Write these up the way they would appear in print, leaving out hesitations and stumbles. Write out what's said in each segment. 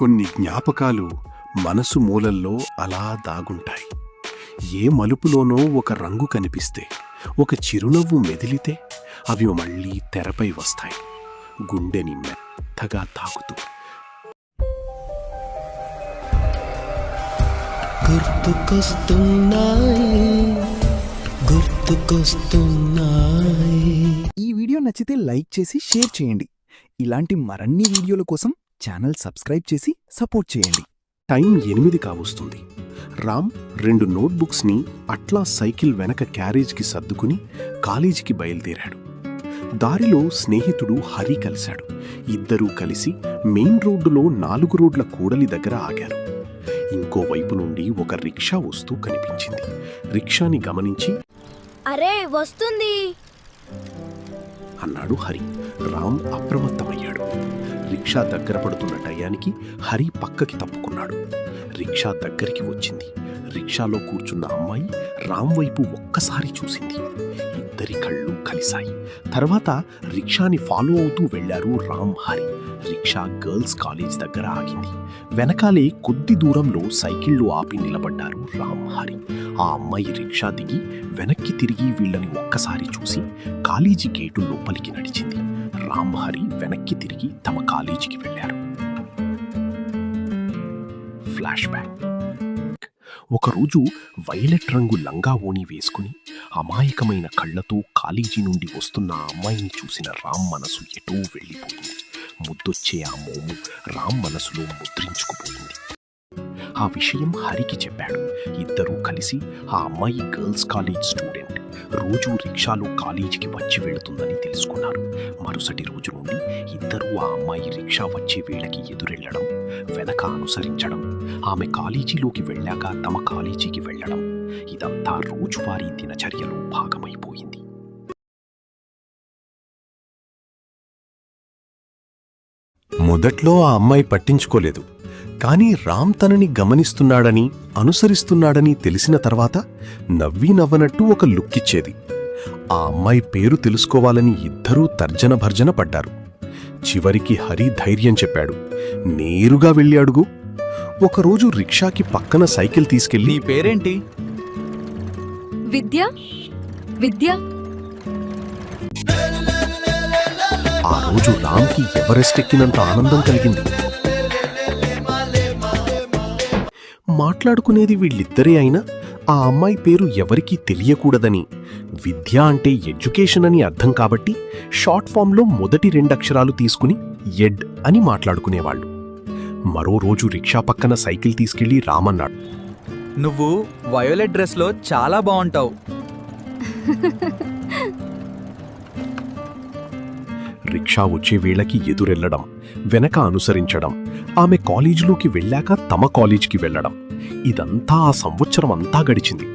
కొన్ని జ్ఞాపకాలు మనసు మూలల్లో అలా దాగుంటాయి. ఏ మలుపులోనో ఒక రంగు కనిపిస్తే, ఒక చిరునవ్వు మెదిలితే అవి మళ్ళీ తెరపై వస్తాయి, గుండెని మెత్తగా తాకుతూ. ఈ వీడియో నచ్చితే లైక్ చేసి షేర్ చేయండి. ఇలాంటి మరిన్ని వీడియోల కోసం ఛానల్ సబ్స్క్రైబ్ చేసి సపోర్ట్ చేయండి. టైం 8 కావస్తుంది. రామ్ 2 నోట్బుక్స్ని అట్లా సైకిల్ వెనక క్యారేజ్కి సర్దుకుని కాలేజీకి బయలుదేరాడు. దారిలో స్నేహితుడు హరి కలిశాడు. ఇద్దరూ కలిసి మెయిన్ రోడ్డులో 4 రోడ్ల కూడలి దగ్గర ఆగారు. ఇంకోవైపు నుండి ఒక రిక్షా వస్తూ కనిపించింది. రిక్షాని గమనించి, అరే వస్తుంది అన్నాడు హరి. రామ్ అప్రమత్తమయ్యాడు. రిక్షా దగ్గర పడుతున్న టయానికి హరి పక్కకి తప్పుకున్నాడు. రిక్షా దగ్గరికి వచ్చింది. రిక్షాలో కూర్చున్న అమ్మాయి రామ్ వైపు ఒక్కసారి చూసింది. ఇద్దరి కళ్ళు కలిశాయి. తర్వాత రిక్షాని ఫాలో అవుతూ వెళ్లారు Ram, Hari. Rickshaw girls college దగ్గర ఆగింది. వెనకాలే కొద్ది దూరంలో సైకిళ్లు ఆపి నిలబడ్డారు రామ్, హరి. ఆ అమ్మాయి రిక్షా దిగి వెనక్కి తిరిగి వీళ్ళని ఒక్కసారి చూసి కాలేజీ గేటు లోపలికి నడిచింది. రామ్, హరి వెనక్కి తిరిగి తమ కాలేజీకి వెళ్లారు. Flash back. ఒకరోజు వైలెట్ రంగు లంగా ఓణి వేసుకుని అమాయకమైన కళ్లతో కాలేజీ నుండి వస్తున్న ఆ అమ్మాయిని చూసిన రామ్ మనసు ఎటూ వెళ్ళిపోయింది. ముద్దొచ్చే ఆ మోము రామ్ మనసులో ముద్రించుకుపోయింది. ఆ విషయం హరికి చెప్పాడు. ఇద్దరూ కలిసి ఆ అమ్మాయి గర్ల్స్ కాలేజ్ స్టూడెంట్, రోజూ రిక్షాలో కాలేజీకి వచ్చి వెళుతుందని తెలుసుకున్నారు. మరుసటి రోజు నుండి ఇద్దరూ ఆ అమ్మాయి రిక్షా వచ్చే వేళకి ఎదురెళ్లడం, వెనక అనుసరించడం, ఆమె కాలేజీలోకి వెళ్ళాక తమ కాలేజీకి వెళ్లడం, ఇదంతా రోజువారీ దినచర్యలో భాగమైపోయింది. మొదట్లో ఆ అమ్మాయి పట్టించుకోలేదు. కానీ రామ్ తనని గమనిస్తున్నాడని, అనుసరిస్తున్నాడని తెలిసిన తర్వాత నవ్వీ నవ్వనట్టు ఒక లుక్కిచ్చేది. ఆ అమ్మాయి పేరు తెలుసుకోవాలని ఇద్దరూ తర్జన భర్జన పడ్డారు. చివరికి హరి ధైర్యం చెప్పాడు. నేరుగా వెళ్ళి అడుగు. ఒకరోజు రిక్షాకి పక్కన సైకిల్ తీసుకెళ్లి, నీ పేరేంటి? విద్య. విద్య. ఆ రోజు రామ్కి ఎవరెస్ట్ ఎక్కినంత ఆనందం కలిగింది. మాట్లాడుకునేది వీళ్ళిద్దరే అయినా ఆ అమ్మాయి పేరు ఎవరికీ తెలియకూడదని, విద్య అంటే ఎడ్యుకేషన్ అని అర్థం కాబట్టి షార్ట్ ఫామ్లో మొదటి 2 అక్షరాలు తీసుకుని ఎడ్ అని మాట్లాడుకునేవాళ్లు. మరో రోజు రిక్షా పక్కన సైకిల్ తీసుకెళ్లి రామన్నాడు, నువ్వు వయోలెట్ డ్రెస్లో చాలా బాగుంటావు. రిక్షా వచ్చే వేళకి ఎదురెళ్లడం, వెనక అనుసరించడం, ఆమె కాలేజీలోకి వెళ్ళాక తమ కాలేజీకి వెళ్లడం, ఇదంతా ఆ సంవత్సరం అంతా గడిచింది.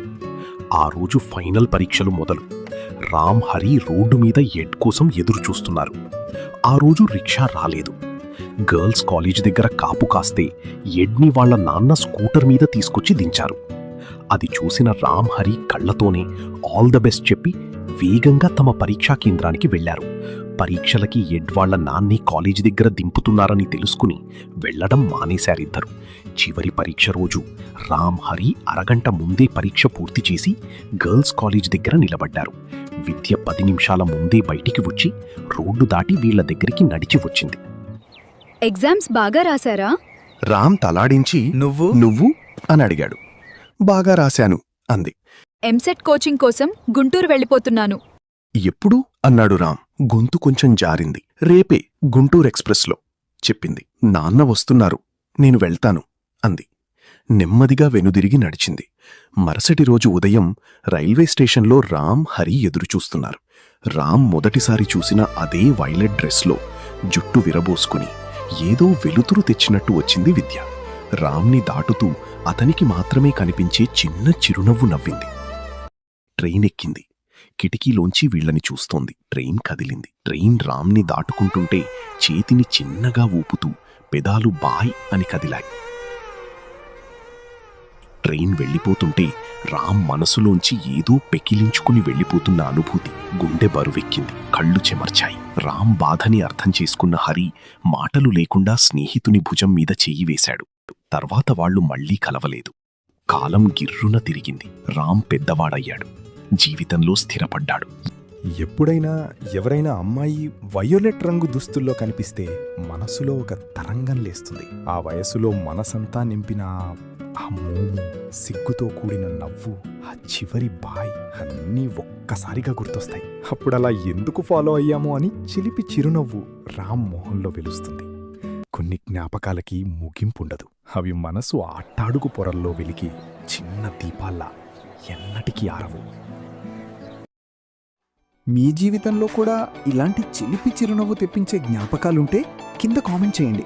ఆ రోజు ఫైనల్ పరీక్షలు మొదలు. రామ్, హరి రోడ్డు మీద ఎడ్ కోసం ఎదురు చూస్తున్నారు. ఆ రోజు రిక్షా రాలేదు. గర్ల్స్ కాలేజ్ దగ్గర కాపు కాస్తే ఎడ్ని వాళ్ల నాన్న స్కూటర్ మీద తీసుకొచ్చి దించారు. అది చూసిన రామ్, హరి కళ్లతోనే ఆల్ ద బెస్ట్ చెప్పి వేగంగా తమ పరీక్షా కేంద్రానికి వెళ్లారు. పరీక్షలకి ఎడ్ వాళ్ల నాన్ని కాలేజీ దగ్గర దింపుతున్నారని తెలుసుకుని వెళ్లడం మానేశారిద్దరు. చివరి పరీక్ష రోజు రామ్, హరి అరగంట ముందే పరీక్ష పూర్తి చేసి గర్ల్స్ కాలేజ్ దగ్గర నిలబడ్డారు. విద్య 10 నిమిషాల ముందే బయటికి వచ్చి రోడ్డు దాటి వీళ్ల దగ్గరికి నడిచి వచ్చింది. ఎగ్జామ్స్ బాగా రాశారా? రామ్ తలాడించి, నువ్వు అని అడిగాడు. బాగా రాశాను అంది. ఎంసెట్ కోచింగ్ కోసం గుంటూరు వెళ్ళిపోతున్నాను. ఎప్పుడు అన్నాడు రామ్. గొంతు కొంచెం జారింది. రేపే గుంటూరు ఎక్స్ప్రెస్లో చెప్పింది. నాన్న వస్తున్నారు, నేను వెళ్తాను అంది. నెమ్మదిగా వెనుదిరిగి నడిచింది. మరుసటి రోజు ఉదయం రైల్వే స్టేషన్లో రామ్, హరి ఎదురుచూస్తున్నారు. రామ్ మొదటిసారి చూసిన అదే వైలెట్ డ్రెస్లో జుట్టు విరబోసుకుని ఏదో వెలుతురు తెచ్చినట్టు వచ్చింది విద్య. రామ్ని దాటుతూ అతనికి మాత్రమే కనిపించే చిన్న చిరునవ్వు నవ్వింది. ట్రైన్ ఎక్కింది. కిటికీలోంచి వీళ్లని చూస్తోంది. ట్రైన్ కదిలింది. ట్రైన్ రామ్ని దాటుకుంటుంటే చేతిని చిన్నగా ఊపుతూ పెదాలు బాయ్ అని కదిలాయి. ట్రైన్ వెళ్ళిపోతుంటే రామ్ మనసులోంచి ఏదో పెకిలించుకుని వెళ్ళిపోతున్న అనుభూతి. గుండె బరువెక్కింది, కళ్ళు చెమర్చాయి. రామ్ బాధని అర్థం చేసుకున్న హరి మాటలు లేకుండా స్నేహితుని భుజం మీద చెయ్యి వేశాడు. తర్వాత వాళ్లు మళ్లీ కలవలేదు. కాలం గిర్రున తిరిగింది. రామ్ పెద్దవాడయ్యాడు, జీవితంలో స్థిరపడ్డాడు. ఎప్పుడైనా ఎవరైనా అమ్మాయి వయోలెట్ రంగు దుస్తుల్లో కనిపిస్తే మనసులో ఒక తరంగం లేస్తుంది. ఆ వయసులో మనసంతా నింపిన ఆ మోము, సిగ్గుతో కూడిన నవ్వు, ఆ చివరి బాయ్ అన్నీ ఒక్కసారిగా గుర్తొస్తాయి. అప్పుడలా ఎందుకు ఫాలో అయ్యామో అని చిలిపి చిరునవ్వు రామ్ మోహన్లో వెలుస్తుంది. కొన్ని జ్ఞాపకాలకి ముగింపుండదు. అవి మనసు ఆటాడుగు పొరల్లో వెలికి చిన్న దీపాల్లా ఎన్నటికీ ఆరవు. మీ జీవితంలో కూడా ఇలాంటి చిలిపి చిరునవ్వు తెప్పించే జ్ఞాపకాలుంటే కింద కామెంట్ చేయండి.